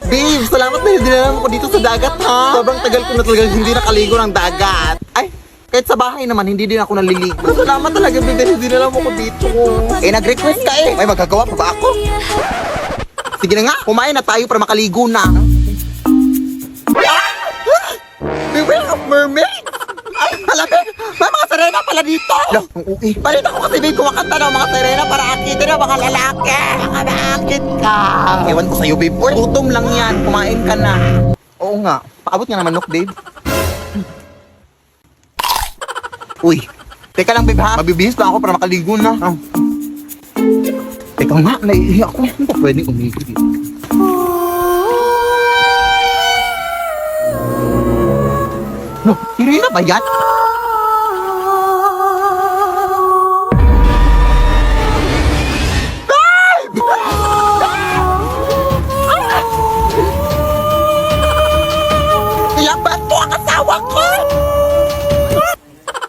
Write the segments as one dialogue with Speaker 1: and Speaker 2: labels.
Speaker 1: Babe, salamat na dinala mo ko dito sa dagat, ha? Sobrang tagal ko na talaga hindi nakaligo ng dagat. Ay, kahit sa bahay naman, hindi din ako naliligo. Salamat talaga, babe, dahil dinala mo ko dito. Eh, nag-request ka eh. Ay, magagawa pa ba ako? Sige na nga, kumain na tayo para makaligo na. Beware of mermaid! Ay, halapin! May mga sirena pala dito! Lo, ang uwi. Balita ko kasi, babe, kumakanta ng mga sirena para akitin ng mga lalaki. Baka maakit ka. Ewan ko sa'yo, babe. Uy, gutom lang yan. Kumain ka na. Oo nga. Paabot nga naman, Nok, babe. Uy, teka lang, babe, ha? Mabibihis pa ako para makaligo na. Oh. Teka nga, naiiyak ako. Hindi pa pwedeng umigil. No, Irina ba yan? Babe! Ilaban mo ang asawa ko!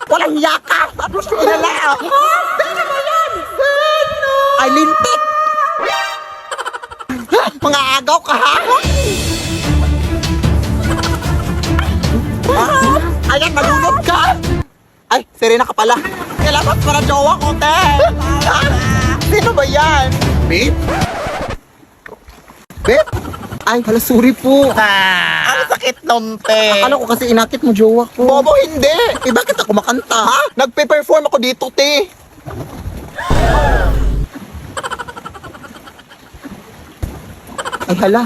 Speaker 1: Walang hiya ka! Tapos kilala ako! Sino ba yan? Sino? Ay, lintik! Mga agaw ka, ha? Ayan, malunod ka! Ay, Serena ka pala. Kailangan para jowa ko, te! Sino ba yan? Babe? Babe? Ay, hala, sorry po.
Speaker 2: Ang sakit nun, te.
Speaker 1: Akala ko kasi inakit mo jowa ko. Bobo, hindi! Eh, bakit ako makanta, ha? Nagpe-perform ako dito, te. Ay, hala.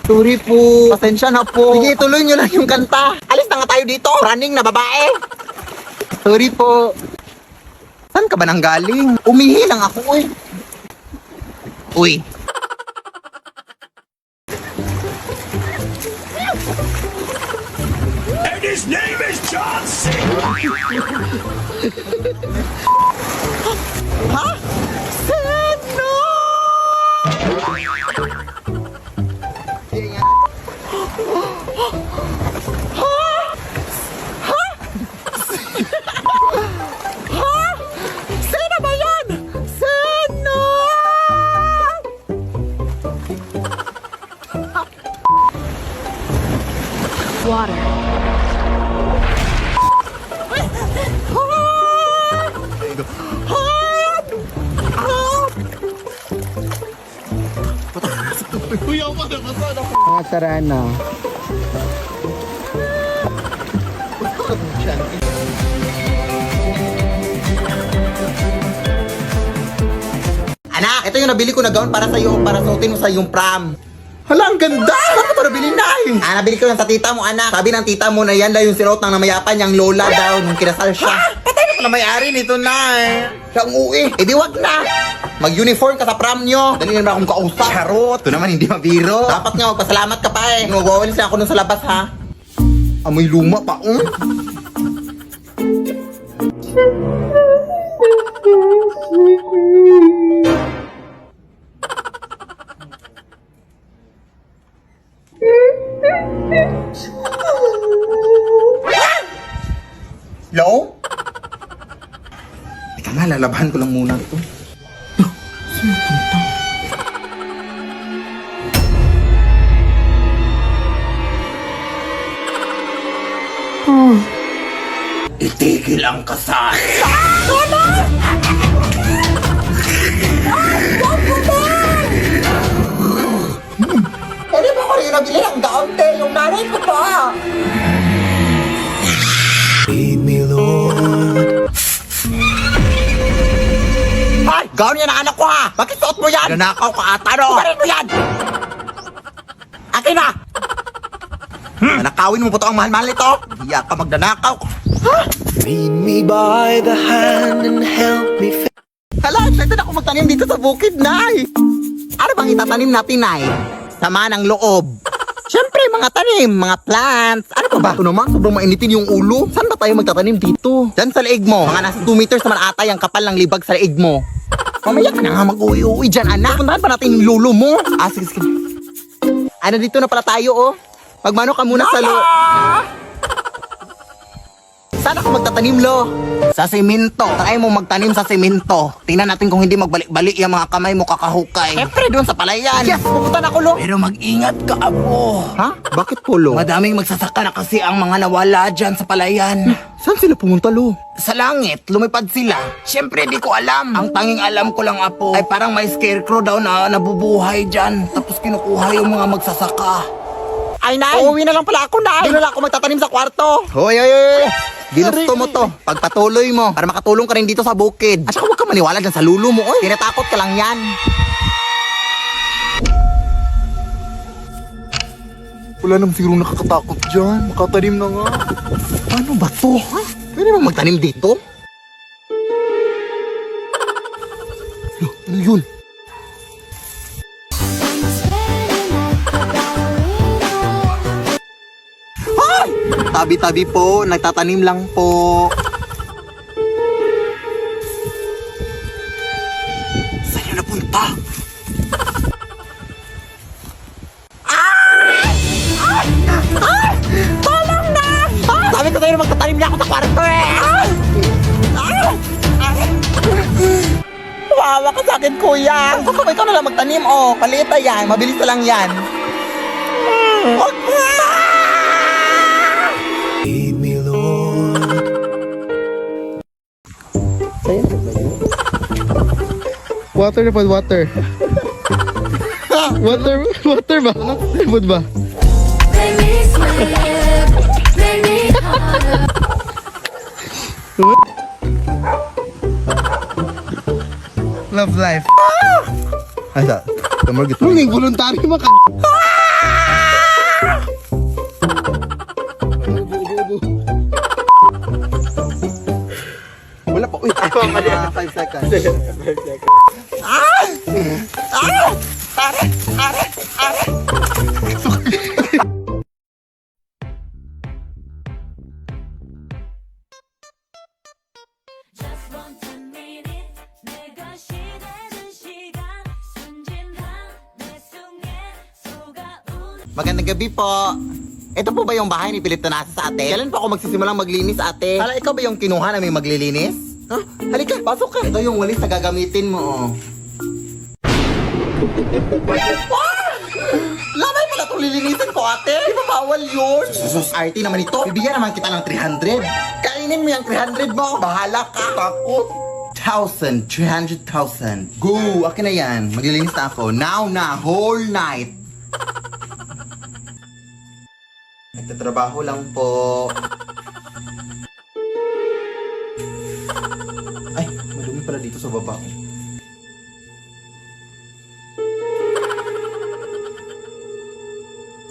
Speaker 1: Sorry po. Pasensya na po. Sige, tuloy nyo lang yung kanta. Alis na nga tayo dito. Running na babae. Sorry po. Saan ka ba nang galing? Umihi lang ako, eh. Uy.
Speaker 3: And his name is John C.
Speaker 1: Ha? Sino? Sino ba yan? Sino?
Speaker 4: Water.
Speaker 1: Mga sarana. Anak, ito yung nabili ko na gown para sa'yo, para suotin mo sa iyong prom. Hala, ang ganda! Saan mo ito nabili, Nay? Nabili ko yan sa tita mo, anak. Sabi ng tita mo na yan daw yung sinuot ng namayapan niyang lola daw nung kinasal siya. Patay na pala may-ari nito, Nay. Siya ang uwi. Eh, di wag na. Mag-uniform ka sa prom nyo. Dali naman akong kausap. Charot. Ito naman hindi mabiro. Dapat nga magpasalamat ka pa eh. Magwawalis na ako nun sa labas, ha? Amoy luma pa, Hello? Teka nga, lalabahan ko lang muna ito.
Speaker 2: Itigil ang kasal.
Speaker 1: Pwede ba ko rin nabili ng gown, te? Yung nanay ko pa.
Speaker 3: Lead me, Lord.
Speaker 1: Ay! Gown yan ang anak ko, ha? Bakit suot mo yan?
Speaker 2: Nanakaw ka ata, no?
Speaker 1: Kumarin mo yan! Akin na! Nanakawin mo po ito ang mahal-mahal nito? Hiya ka magnanakaw.
Speaker 3: Lead me by the hand and help me.
Speaker 1: Hala, excited ako magtanim dito sa bukid, Nay! Ano bang itatanim natin, Nay? Sama ng loob. Siyempre, mga tanim, mga plants. Ano pa ba? Ito naman, sobrang mainitin yung ulo. Saan ba tayo magtatanim dito? Diyan sa leeg mo. Mga nasa 2 meters naman ata yung kapal ng libag sa leeg mo. Mamaya ka na nga mag-uwi-uwi dyan, anak. Puntahan pa natin yung lulo mo. Ah, sige, sige. Ano, dito na pala tayo, oh. Magmano ka muna sa Saan ako magtatanim, lo?
Speaker 2: Sa simento. Try mo magtanim sa simento. Tingnan natin kung hindi magbalik-balik yung mga kamay mo kakahukay.
Speaker 1: Siyempre, doon sa palayan. Yes, pupunta na ako, lo.
Speaker 2: Pero mag-ingat ka, abo.
Speaker 1: Ha? Bakit po, lo?
Speaker 2: Madaming magsasaka na kasi ang mga nawala dyan sa palayan.
Speaker 1: Saan sila pumunta, lo?
Speaker 2: Sa langit, lumipad sila. Siyempre, di ko alam. Ang tanging alam ko lang, apo, ay parang may scarecrow daw na nabubuhay dyan. Tapos kinukuha yung mga magsasaka.
Speaker 1: Ay, Nay! Uuwi na lang pala ako, Nay! Doon na lang ako magtatanim sa kwarto! Hoy, hoy, hoy! Ginusto mo to. Pagpatuloy mo para makatulong ka rin dito sa bukid. At saka huwag ka maniwala dyan sa lulo mo, oy. Tinatakot ka lang yan. Wala naman siguro nakakatakot dyan. Makatanim na nga. Paano ba to, ha? Pwede ba magtanim dito? Ano yun? Ay! Tabi-tabi po, nagtatanim lang po. Saan na napunta? Tolong na! Sabi ko sa'yo na magtatanim niya ako sa kwarto eh! Wawa ka sa akin, kuya! Gusto ko ikaw na lang magtanim, oh. Palita yan, mabilis na lang yan. Huwag mo!
Speaker 3: Lead me, Lord.
Speaker 4: Water na pod, water. Water ba? Pod ba?
Speaker 5: Make me sweat, make me hot.
Speaker 4: Love life.
Speaker 1: Ay, sa? Kamar gitu.
Speaker 4: Huling voluntary maka...
Speaker 1: Wala pa. Uy, ako ang 5 seconds.
Speaker 5: Just want a minute. 내가 시대는 시간 순진한 내 속에 속아오는
Speaker 1: Magandang gabi po. Ito po ba yung bahay ni Philip Tanasa sa ate? Kailan po ako magsisimulang maglinis, ate? Hala, ikaw ba yung kinuha na may maglilinis? Ha? Halika, pasok ka. Ito yung walis na gagamitin mo, oh. Lamay pala itong lilinisin ko, ate. Di ba bawal yun? Sus, RT naman ito. Bibigyan naman kita ng 300. Kainin mo yung 300 mo. Bahala ka. Takot. 300,000. Go! Akin na yan. Maglilinis na ako. Now na, whole night. Nagtatrabaho lang po. Ay, madumi pala dito sa baba.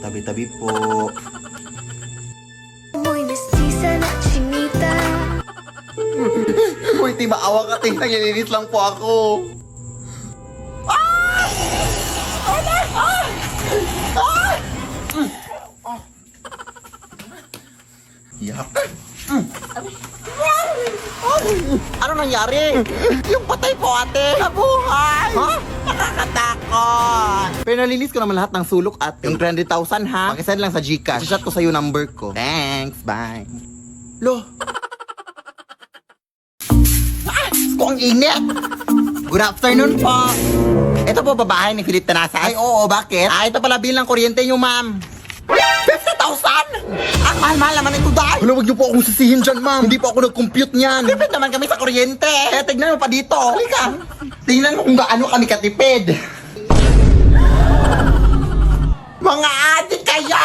Speaker 1: Tabi-tabi po.
Speaker 5: Muy mestiza na chinita.
Speaker 1: Uy, di maawa ka, ting. Naglilinis lang po ako. Yak. Ano nangyari? Yung patay po, ate. Nabuhay! Ha? Nakakatakot! Pero nalinis ko naman lahat ng sulok, ate. Yung 300,000, ha? Pakisend lang sa Gcash. I-shot ko sa'yo number ko. Thanks, bye. Lo! Kung init! Good afternoon po! Ito po babahay ni Philip Tanasa. Ay, oo, bakit? Ito pala bill ng kuryente nyo, ma'am. 50,000! Ang mahal-mahal naman ito, dahil! Wala, huwag niyo po akong sisihin dyan, ma'am. Hindi po ako nag-compute niyan. Tipid naman kami sa kuryente. Eh, tignan mo pa dito. Halika. Tingnan mo kung gaano kami katipid. Mga adik kayo!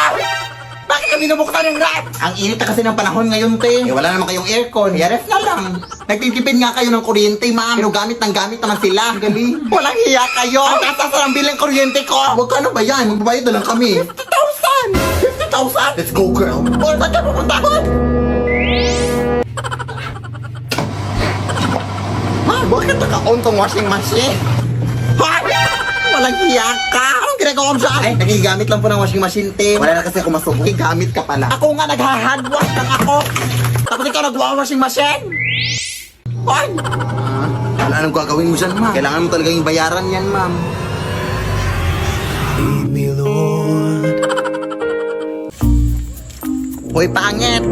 Speaker 1: Bakit kami nabuksan ng ref? Ang init na kasi ng panahon ngayon, te. Eh, wala naman kayong aircon. Kaya ref na lang. Nagtitipid nga kayo ng kuryente, ma'am. Pero gamit ng gamit naman sila. Gabi. Walang hiya kayo. Ang taas ng bill ng kuryente ko. Huwag ka na ba yan? Magbabayad na lang kami. 50,000! 50,000? Let's go, girl. O, saan ka pupunta? Ha? Bakit naka-on tong washing machine? Ha? Walang hiya ka! Anong ginagawa mo dyan? Ay, nagigamit lang po ng washing machine, te. Wala na kasi ako masuko. Gamit ka pala. Ako nga nagha-handwash lang ako. Tapos ikaw nagwa-washing machine? Ay! Wala anong gagawin mo dyan, ma'am. Kailangan mo talaga yung bayaran yan, ma'am.
Speaker 3: Lead me, Lord.
Speaker 1: Hoy, pangit!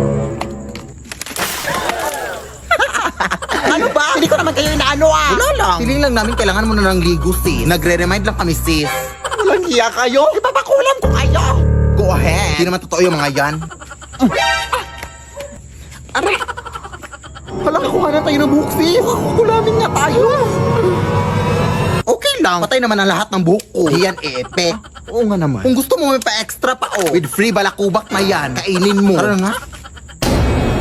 Speaker 1: Hindi ko naman kayo inaano ah. Wala lang. Feeling lang namin kailangan mo na ng ligo sis. Nagre-remind lang kami sis. Walang hiya kayo. Ipapakulam ko kayo. Go ahead. Hindi naman totoo yung mga yan. Aray! Hala, kakuha na tayo ng buhok sis. Kulamin nga tayo. Okay lang. Patay naman ang lahat ng buhok ko. Yan epic. Oo nga naman. Kung gusto mo may pa-extra pa oh. With free balakubak na yan. Kainin mo. Tara nga.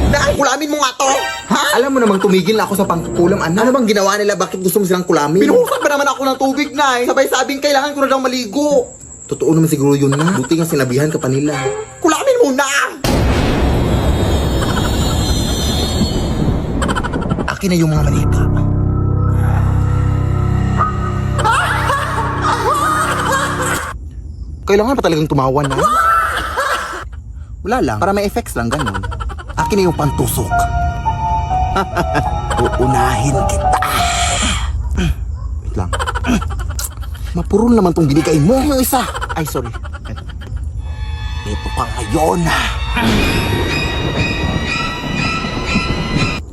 Speaker 1: Dahil kulamin mo nga to. Ha? Alam mo namang tumigil na ako sa pangkukulam, anak. Ano bang ginawa nila? Bakit gusto mo silang kulamin? Pinuhusan pa naman ako ng tubig na eh. Sabay sabing kailangan ko na daw maligo. Totoo naman siguro yun na. Buti nga sinabihan ka pa nila. Kulamin mo na! Akin na yung mga malika. Kailangan pa talagang tumawa na. Wala lang. Para may effects lang, ganun. Akin na yung pantusok. Uunahin kita. Wait lang. Mapurol naman tong binigay mo. Yung isa. Ay, sorry. Ito ka ngayon.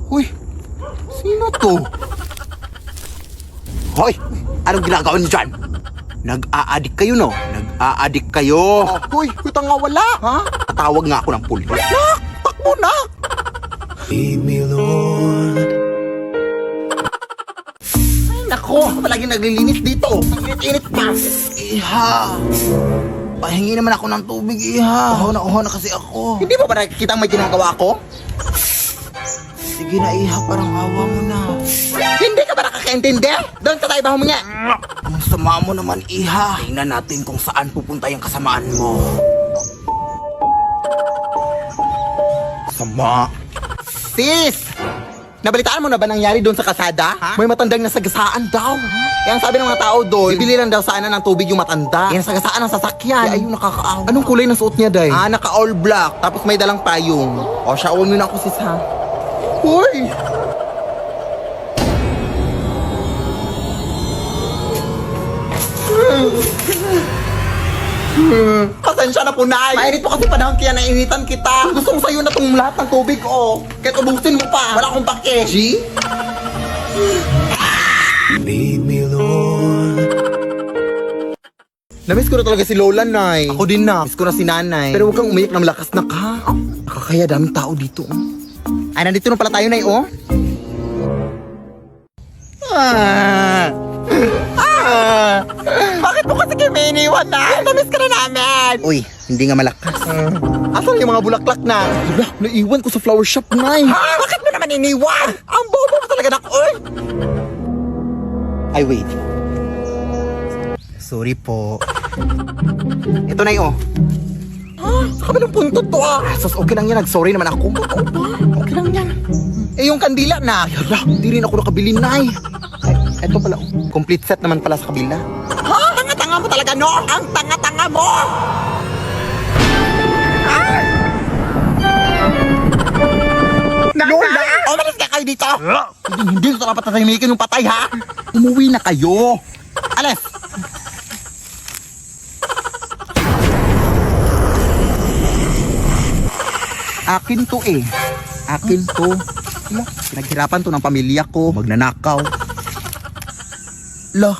Speaker 1: Uy, sino to? Hoy, anong ginagawa niyo dyan? Nag-aadik kayo, no? Nag-aadik kayo. Hoy, kita nga wala. Ha? Tatawag nga ako ng pulis. Nak! Takbo na!
Speaker 3: Lead me, Lord.
Speaker 1: Ay, nako! Ako palagi naglilinis dito. Ang init-init pa.
Speaker 2: Iha! Pahingi naman ako ng tubig, Iha. Uhaw na kasi ako.
Speaker 1: Hindi mo ba nakikita ang may ginagawa ko?
Speaker 2: Sige na, Iha, parang hawa mo na.
Speaker 1: Hindi ka ba nakakaintindi? Doon ka tayo ba humingi?
Speaker 2: Ang sama mo naman, Iha. Tingnan natin kung saan pupunta yung kasamaan mo.
Speaker 1: Sama. Sis! Nabalitaan mo na ba nangyari doon sa kasada? Ha? May matandang nasagasaan daw. Eh, ang sabi ng mga tao doon, bibili lang daw sana ng tubig yung matanda. Eh, nasagasaan ang sasakyan.
Speaker 2: Ay, ayun, nakakaawa.
Speaker 1: Anong kulay ng suot niya, Day? Ah, naka all black. Tapos may dalang payong. O, siya, mo na ako, sis, ha? Hoy! Pasensya na po, Nay. Mainit po kasi panahon kaya nainitan kita. Gusto ko sa'yo na itong lahat ng tubig, oh. Kahit ubusin mo pa. Wala akong pake. G?
Speaker 3: Lead me, Lord.
Speaker 1: Namiss ko na talaga si Lola, Nay. Ako din na. Miss ko na si Nanay. Pero huwag kang umiyak na malakas na ka. Nakakaya daming tao dito, oh. Ay, nandito na pala tayo, Nay, oh. Bakit mo kasi kayo may iniwan na? Namiss ka na namin! Uy, hindi nga malakas. Asan yung mga bulaklak na? Hala, naiwan ko sa flower shop, Nay. Ha? Bakit mo naman iniwan? Ang bobo mo talaga na, oy! Ay, wait. Sorry po. Ito, Nay, oh. Sa kabilang punto to, ah. Sus, okay lang yan. Nag-sorry naman ako. Oo ba? Okay lang yan. Eh, yung kandila na. Hala, hindi rin ako nakabili, Nay. Ay, eto pala. Complete set naman pala sa kabila. Ha? Tanga-tanga mo talaga, no? Ang tanga-tanga mo! Lola! Umalis ka kayo dito! Hindi ito dapat natahimikin yung patay, ha? Umuwi na kayo! Alis! Akin to eh. Akin to. Pinaghirapan to ng pamilya ko. Magnanakaw. Lah,